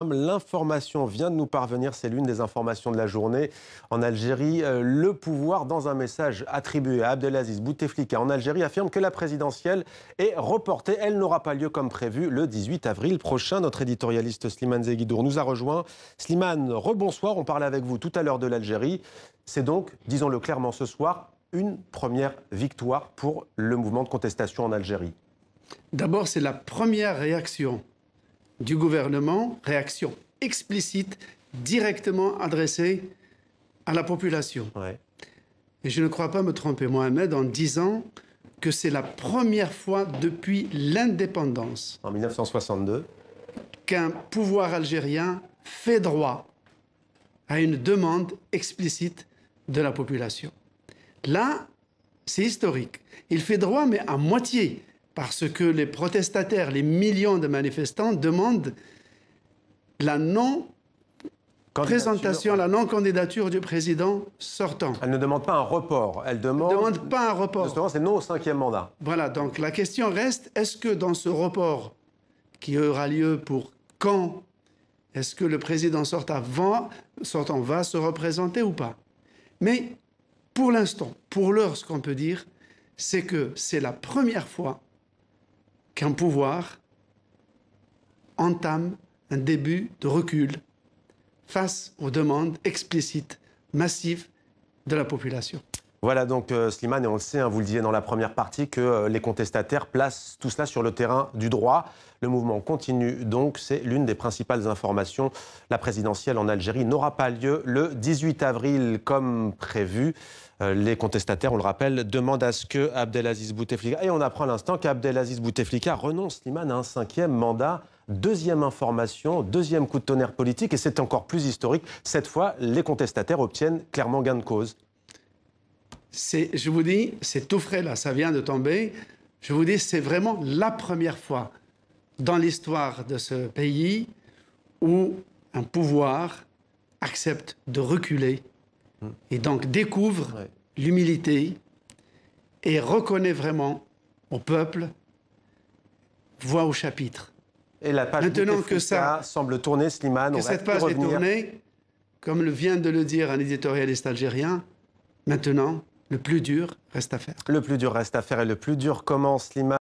L'information vient de nous parvenir, c'est l'une des informations de la journée. En Algérie, le pouvoir, dans un message attribué à Abdelaziz Bouteflika en Algérie, affirme que la présidentielle est reportée. Elle n'aura pas lieu comme prévu le 18 avril prochain. Notre éditorialiste Slimane Zeguidour nous a rejoint. Slimane, rebonsoir, on parlait avec vous tout à l'heure de l'Algérie. C'est donc, disons-le clairement ce soir, une première victoire pour le mouvement de contestation en Algérie. D'abord, c'est la première réaction du gouvernement, réaction explicite, directement adressée à la population. Ouais. Et je ne crois pas me tromper, Mohamed, en disant que c'est la première fois depuis l'indépendance En 1962. qu'un pouvoir algérien fait droit à une demande explicite de la population. Là, c'est historique. Il fait droit, mais à moitié, parce que les protestataires, les millions de manifestants demandent la non-présentation, la non-candidature du président sortant. Elle ne demande pas un report, elle demande pas un report. Justement, c'est non au 5e mandat. Voilà, donc la question reste, est-ce que dans ce report qui aura lieu pour quand, est-ce que le président sortant va se représenter ou pas? Mais pour l'instant, pour l'heure, ce qu'on peut dire, c'est que c'est la première fois qu'un pouvoir entame un début de recul face aux demandes explicites, massives de la population. Voilà donc Slimane, et on le sait, vous le disiez dans la première partie, que les contestataires placent tout cela sur le terrain du droit. Le mouvement continue donc, c'est l'une des principales informations. La présidentielle en Algérie n'aura pas lieu le 18 avril comme prévu. Les contestataires, on le rappelle, demandent à ce que Abdelaziz Bouteflika, et on apprend à l'instant qu'Abdelaziz Bouteflika renonce, Slimane, à un 5e mandat. Deuxième information, deuxième coup de tonnerre politique, et c'est encore plus historique. Cette fois, les contestataires obtiennent clairement gain de cause. Je vous dis, c'est tout frais là, ça vient de tomber. Je vous dis, c'est vraiment la première fois dans l'histoire de ce pays où un pouvoir accepte de reculer et donc découvre l'humilité et reconnaît vraiment au peuple voix au chapitre. Et la page maintenant que ça semble tourner, Slimane. Que cette page est tournée, comme vient de le dire un éditorialiste algérien, maintenant, le plus dur reste à faire. Le plus dur reste à faire, et le plus dur commence, Slimane.